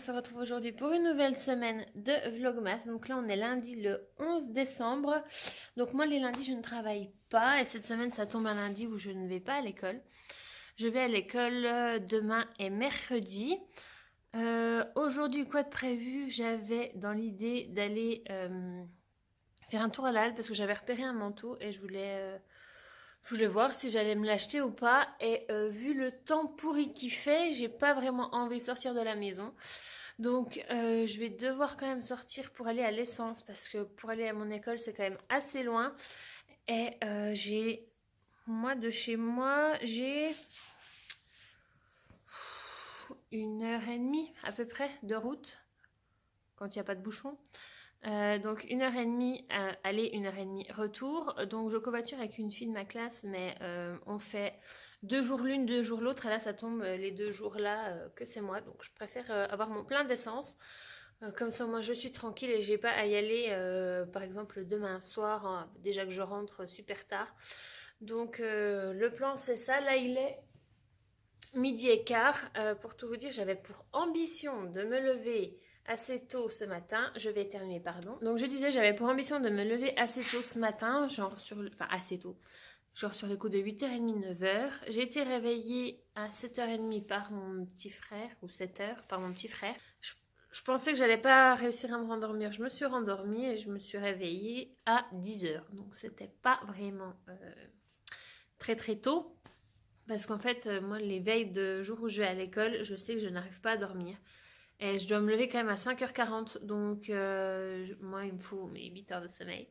se retrouve aujourd'hui pour une nouvelle semaine de Vlogmas. Donc là on est lundi le 11 décembre. Donc moi les lundis je ne travaille pas et cette semaine ça tombe un lundi où je ne vais pas à l'école. Je vais à l'école demain et mercredi. Aujourd'hui quoi de prévu? J'avais dans l'idée d'aller faire un tour à la halle parce que j'avais repéré un manteau et je voulais voir si j'allais me l'acheter ou pas. Et vu le temps pourri qu'il fait, j'ai pas vraiment envie de sortir de la maison. Donc je vais devoir quand même sortir pour aller à l'essence parce que pour aller à mon école c'est quand même assez loin. Et moi de chez moi, j'ai 1 heure et demie à peu près de route quand il n'y a pas de bouchon. Donc 1 heure et demie aller, 1 heure et demie retour. Donc je covoiture avec une fille de ma classe, mais on fait 2 jours l'une, 2 jours l'autre. Et là ça tombe les 2 jours là que c'est moi. Donc je préfère avoir mon plein d'essence. Comme ça moi je suis tranquille et j'ai pas à y aller par exemple demain soir, hein, déjà que je rentre super tard. Donc le plan c'est ça. Là il est midi et quart. Pour tout vous dire, j'avais pour ambition de me lever assez tôt ce matin. Je vais éternuer, pardon. Donc je disais, j'avais pour ambition de me lever assez tôt ce matin, enfin assez tôt, genre sur les coups de 8h30, 9h. J'ai été réveillée à 7h30 par mon petit frère, ou 7h par mon petit frère. Je pensais que j'allais pas réussir à me rendormir. Je me suis rendormie et je me suis réveillée à 10h. Donc c'était pas vraiment très très tôt. Parce qu'en fait, moi, les veilles de jour où je vais à l'école, je sais que je n'arrive pas à dormir. Et je dois me lever quand même à 5h40. Donc, moi, il me faut mes 8 heures de sommeil.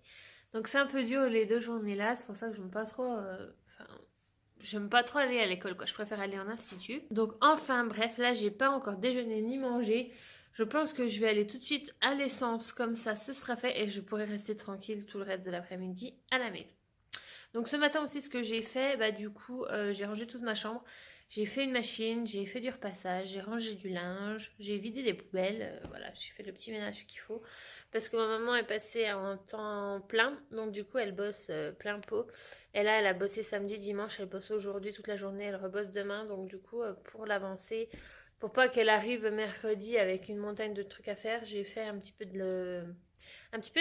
Donc, c'est un peu dur les 2 journées-là. C'est pour ça que je n'aime pas trop... j'aime pas trop aller à l'école, quoi. Je préfère aller en institut. Donc, enfin, bref, là, j'ai pas encore déjeuné ni mangé. Je pense que je vais aller tout de suite à l'essence. Comme ça, ce sera fait. Et je pourrai rester tranquille tout le reste de l'après-midi à la maison. Donc ce matin aussi, ce que j'ai fait, bah du coup, j'ai rangé toute ma chambre. J'ai fait une machine, j'ai fait du repassage, j'ai rangé du linge, j'ai vidé des poubelles. Voilà, j'ai fait le petit ménage qu'il faut. Parce que ma maman est passée en temps plein, donc du coup, elle bosse plein pot. Et là, elle a bossé samedi, dimanche, elle bosse aujourd'hui toute la journée, elle rebosse demain. Donc du coup, pour l'avancer, pour pas qu'elle arrive mercredi avec une montagne de trucs à faire, j'ai fait un petit peu de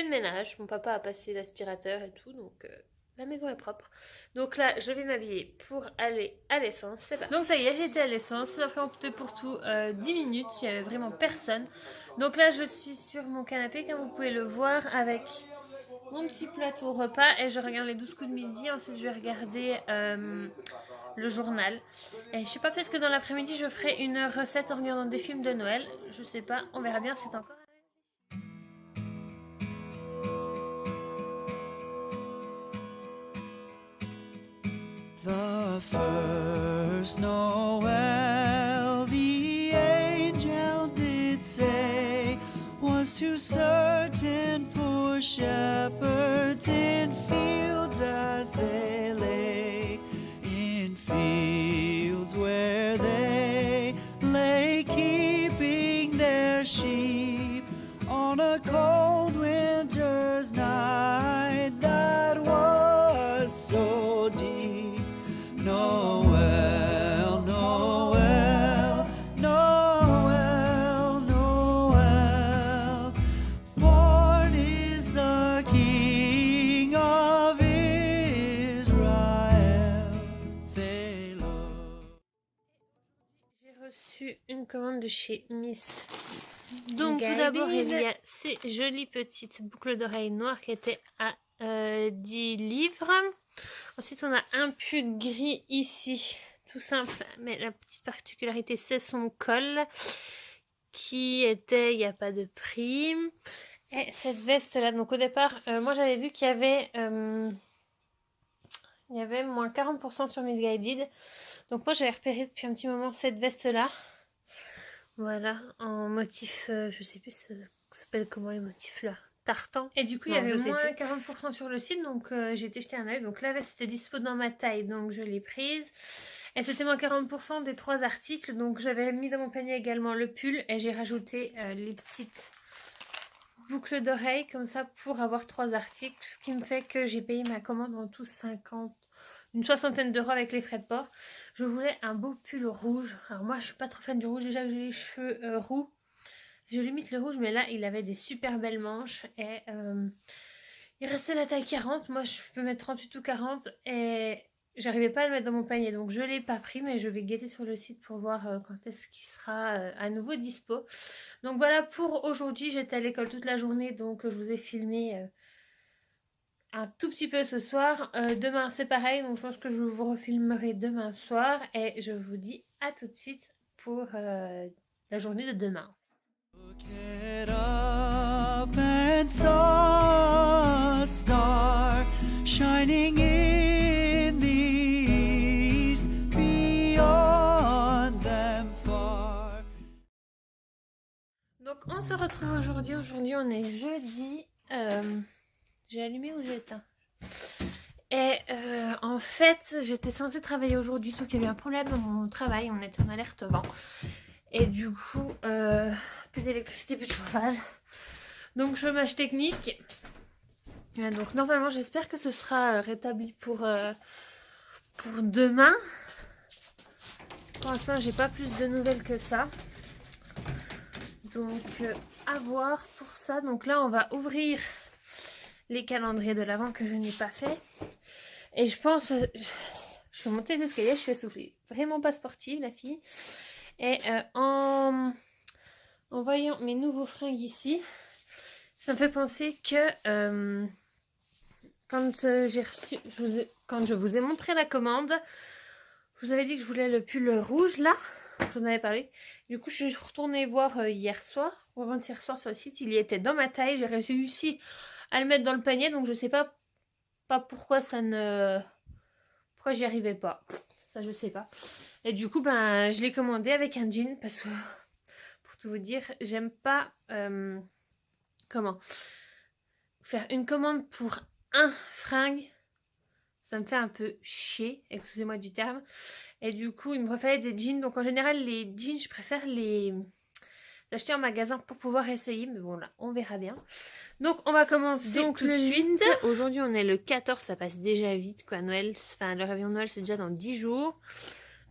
ménage. Mon papa a passé l'aspirateur et tout, donc la maison est propre. Donc là, je vais m'habiller pour aller à l'essence. C'est parti. Donc ça y est, j'étais à l'essence. Ça a pris pour tout 10 minutes. Il n'y avait vraiment personne. Donc là, je suis sur mon canapé, comme vous pouvez le voir, avec mon petit plateau repas. Et je regarde les 12 coups de midi. Ensuite, je vais regarder le journal. Et je sais pas, peut-être que dans l'après-midi, je ferai une recette en regardant des films de Noël. Je sais pas, on verra bien, c'est encore... The first Noel, the angel did say, was to certain poor shepherds in fields as they lay, in fields where they lay keeping their sheep on a cold winter's night that was so deep. Noel, Noel, Noel, Noel, born is the King of Israel. They love. J'ai reçu une commande de chez Miss. Donc tout d'abord, il y a ces jolies petites boucles d'oreilles noires qui étaient à 10 livres. Ensuite, on a un pull gris ici, tout simple, mais la petite particularité, c'est son col qui était, il n'y a pas de prix. Et cette veste-là, donc au départ, moi j'avais vu qu'il y avait moins 40% sur Miss Guided. Donc moi j'avais repéré depuis un petit moment cette veste-là. Voilà, en motif, je sais plus, ça s'appelle comment les motifs là, tartan. Et du coup, il y avait moins 40% sur le site, donc j'ai été jeter un œil. Donc la veste était dispo dans ma taille, donc je l'ai prise. Et c'était moins 40% des 3 articles, donc j'avais mis dans mon panier également le pull et j'ai rajouté les petites boucles d'oreilles comme ça pour avoir 3 articles, ce qui me fait que j'ai payé ma commande en tout une soixantaine d'euros avec les frais de port. Je voulais un beau pull rouge. Alors moi, je suis pas trop fan du rouge, déjà que j'ai les cheveux roux. Je limite le rouge, mais là, il avait des super belles manches. Et il restait la taille 40. Moi, je peux mettre 38 ou 40. Et j'arrivais pas à le mettre dans mon panier. Donc, je l'ai pas pris, mais je vais guetter sur le site pour voir quand est-ce qu'il sera à nouveau dispo. Donc, voilà pour aujourd'hui. J'étais à l'école toute la journée. Donc, je vous ai filmé un tout petit peu ce soir. Demain, c'est pareil. Donc, je pense que je vous refilmerai demain soir. Et je vous dis à tout de suite pour la journée de demain. Look it up and saw a star shining in the east beyond them far. Donc on se retrouve aujourd'hui. Aujourd'hui on est jeudi. J'ai allumé ou j'ai éteint? Et en fait j'étais censée travailler aujourd'hui, sauf qu'il y a eu un problème dans mon travail. On était en alerte vent. Et du coup, plus d'électricité, plus de chauffage. Donc chômage technique. Et donc normalement j'espère que ce sera rétabli pour demain. Pour l'instant j'ai pas plus de nouvelles que ça. Donc à voir pour ça. Donc là on va ouvrir les calendriers de l'Avent que je n'ai pas fait. Et je pense, je suis montée les escaliers, je suis essoufflée. Vraiment pas sportive la fille. Et en voyant mes nouveaux fringues ici, ça me fait penser que quand je vous ai montré la commande, je vous avais dit que je voulais le pull rouge là. Je vous en avais parlé. Du coup, je suis retournée voir hier soir ou avant-hier soir sur le site. Il y était dans ma taille. J'ai réussi à le mettre dans le panier. Donc, je sais pas pourquoi pourquoi j'y arrivais pas. Ça, je sais pas. Et du coup, ben, je l'ai commandé avec un jean parce que, pour tout vous dire, j'aime pas faire une commande pour un fringue. Ça me fait un peu chier, excusez-moi du terme. Et du coup, il me fallait des jeans. Donc en général, les jeans, je préfère les acheter en magasin pour pouvoir essayer. Mais bon, là, on verra bien. Donc on va commencer tout de suite. Aujourd'hui, on est le 14, ça passe déjà vite, quoi. Noël, enfin, le réveillon de Noël, c'est déjà dans 10 jours.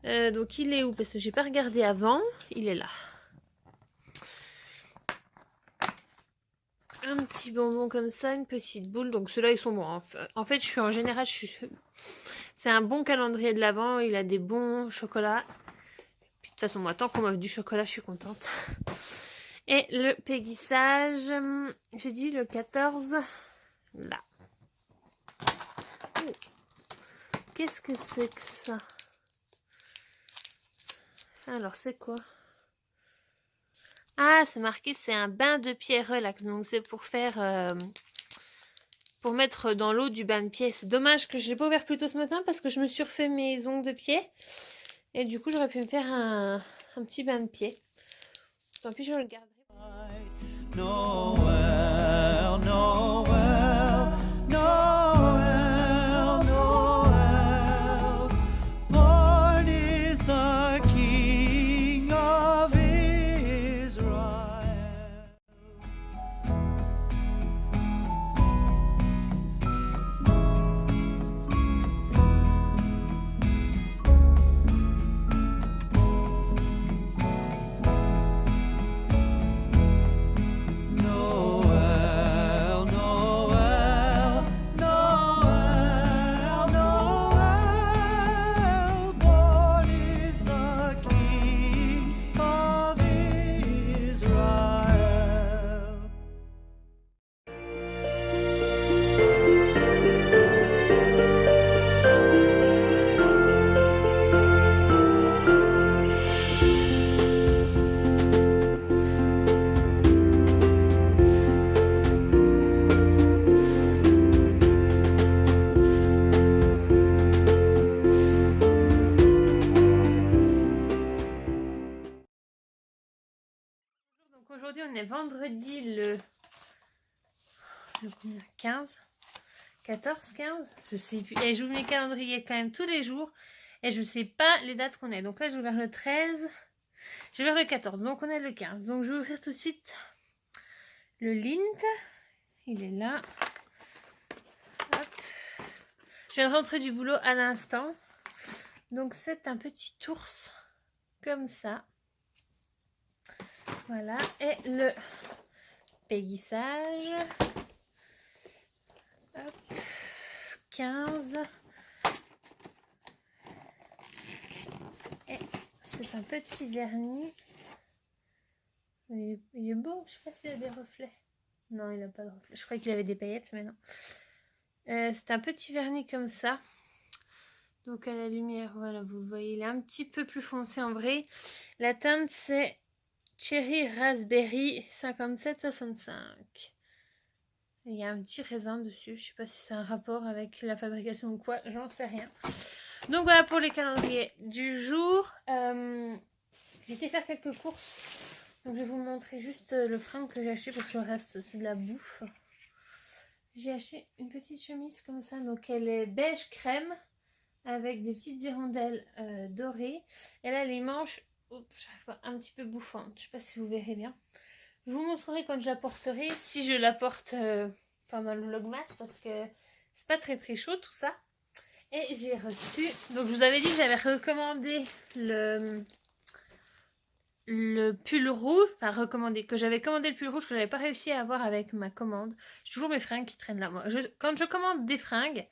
Donc il est où? Parce que j'ai pas regardé avant. Il est là. Un petit bonbon comme ça, une petite boule. Donc ceux-là, ils sont bons. En fait, en général, c'est un bon calendrier de l'Avent. Il a des bons chocolats. Puis de toute façon, moi, tant qu'on m'offre du chocolat, je suis contente. Et le péguissage, j'ai dit le 14, là. Oh. Qu'est-ce que c'est que ça? Alors, c'est quoi? Ah, c'est marqué, c'est un bain de pied relax. Donc, c'est pour faire... pour mettre dans l'eau du bain de pied. C'est dommage que je ne l'ai pas ouvert plus tôt ce matin parce que je me suis refait mes ongles de pied. Et du coup, j'aurais pu me faire un petit bain de pied. Tant pis, je le garderai. Noël, Noël, Noël, Noël. Born is the King of Israel. Noël, Noël, Noël, Noël. Born is the King of Israel. Donc aujourd'hui, on est vendredi le 15, 14, 15, je sais plus. Et j'ouvre mes calendriers quand même tous les jours. Et je ne sais pas les dates qu'on est. Donc là, j'ai ouvert le 13. J'ai ouvert le 14. Donc on est le 15. Donc je vais ouvrir tout de suite le Lint. Il est là. Hop. Je viens de rentrer du boulot à l'instant. Donc c'est un petit ours comme ça. Voilà, et le péguissage. Hop, 15. Et c'est un petit vernis. Il est beau, je sais pas s'il a des reflets. Non, il n'a pas de reflets. Je croyais qu'il avait des paillettes, mais non. C'est un petit vernis comme ça. Donc à la lumière, voilà, vous le voyez, il est un petit peu plus foncé en vrai. La teinte, c'est Cherry Raspberry 57,65. Il y a un petit raisin dessus. Je sais pas si c'est un rapport avec la fabrication ou quoi, j'en sais rien. Donc voilà pour les calendriers du jour. J'ai été faire quelques courses. Donc je vais vous montrer juste le fringue que j'ai acheté parce que le reste c'est de la bouffe. J'ai acheté une petite chemise comme ça. Donc elle est beige crème avec des petites hirondelles dorées. Et là les manches, un petit peu bouffantes. Je sais pas si vous verrez bien. Je vous montrerai quand je la porterai, si je la porte pendant le vlogmas parce que c'est pas très très chaud tout ça. Et j'ai reçu, donc je vous avais dit que j'avais recommandé le pull rouge, que j'avais commandé le pull rouge que j'avais pas réussi à avoir avec ma commande. J'ai toujours mes fringues qui traînent là. Moi, quand je commande des fringues,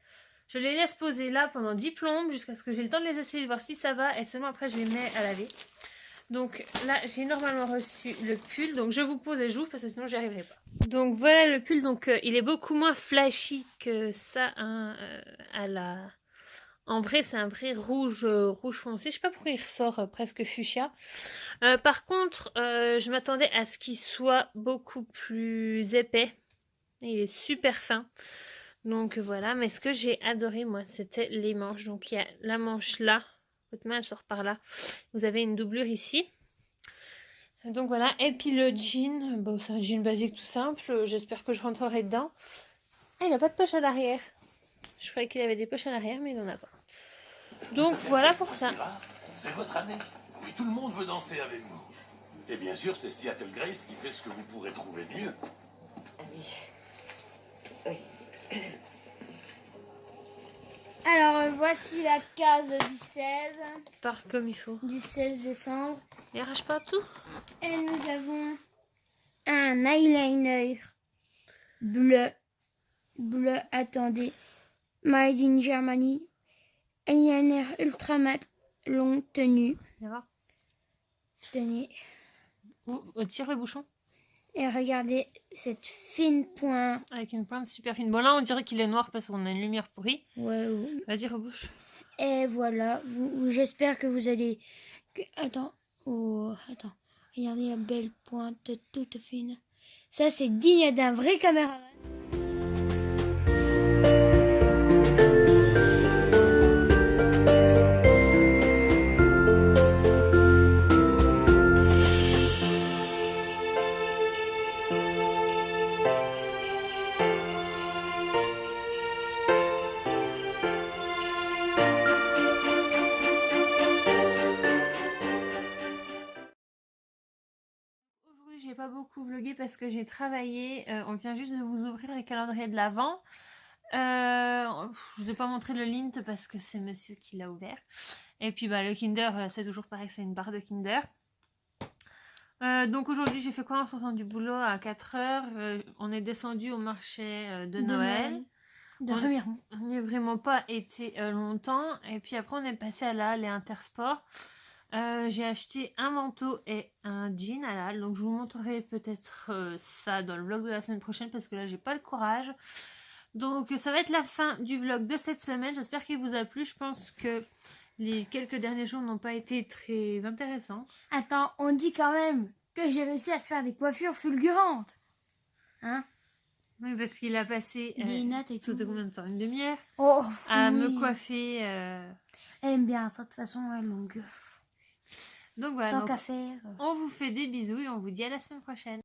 je les laisse poser là pendant 10 plombes jusqu'à ce que j'ai le temps de les essayer, de voir si ça va et seulement après je les mets à laver. Donc là j'ai normalement reçu le pull, donc je vous pose et j'ouvre parce que sinon j'y arriverai pas. Donc voilà le pull, donc il est beaucoup moins flashy que ça hein, En vrai c'est un vrai rouge foncé, je sais pas pourquoi il ressort presque fuchsia. Par contre je m'attendais à ce qu'il soit beaucoup plus épais, il est super fin. Donc voilà, mais ce que j'ai adoré moi c'était les manches, donc il y a la manche là. Votre main elle sort par là. Vous avez une doublure ici. Donc voilà. Et puis le jean. Bon, c'est un jean basique tout simple. J'espère que je rentrerai dedans. Ah, il n'a pas de poche à l'arrière. Je croyais qu'il avait des poches à l'arrière, mais il n'en a pas. Donc voilà pour ça. C'est votre année. Et tout le monde veut danser avec vous. Et bien sûr, c'est Seattle Grace qui fait ce que vous pourrez trouver de mieux. Oui. Alors, voici la case du 16. Part comme il faut. Du 16 décembre. Il arrache pas tout. Et nous avons un eyeliner bleu. Bleu, attendez. Made in Germany. Eyeliner ultra mat, longue tenue. Tenez. Tire le bouchon. Et regardez cette fine pointe. Avec une pointe super fine. Bon là on dirait qu'il est noir parce qu'on a une lumière pourrie. Ouais. Vas-y rebouche. Et voilà. J'espère que vous allez... Attends. Attends. Regardez la belle pointe toute fine. Ça c'est digne d'un vrai caméraman. J'ai pas beaucoup vlogué parce que j'ai travaillé. On vient juste de vous ouvrir les calendriers de l'Avent. Je vous ai pas montré le Lint parce que c'est monsieur qui l'a ouvert. Et puis le Kinder, c'est toujours pareil, c'est une barre de Kinder. Donc aujourd'hui j'ai fait quoi en sortant du boulot à 4h. On est descendu au marché de Noël. De Remiremont. On n'y a vraiment pas été longtemps. Et puis après on est passé à la Halles et Intersport. J'ai acheté un manteau et un jean à la Halle, donc je vous montrerai peut-être ça dans le vlog de la semaine prochaine parce que là j'ai pas le courage. Donc ça va être la fin du vlog de cette semaine, j'espère qu'il vous a plu. Je pense que les quelques derniers jours n'ont pas été très intéressants. Attends, on dit quand même que j'ai réussi à te faire des coiffures fulgurantes. Hein? Oui, parce qu'il a passé des nattes et tout. combien de temps? Une demi-heure à me coiffer. Elle aime bien ça, de toute façon, elle est longue. Donc voilà, Tant qu'à faire. On vous fait des bisous et on vous dit à la semaine prochaine.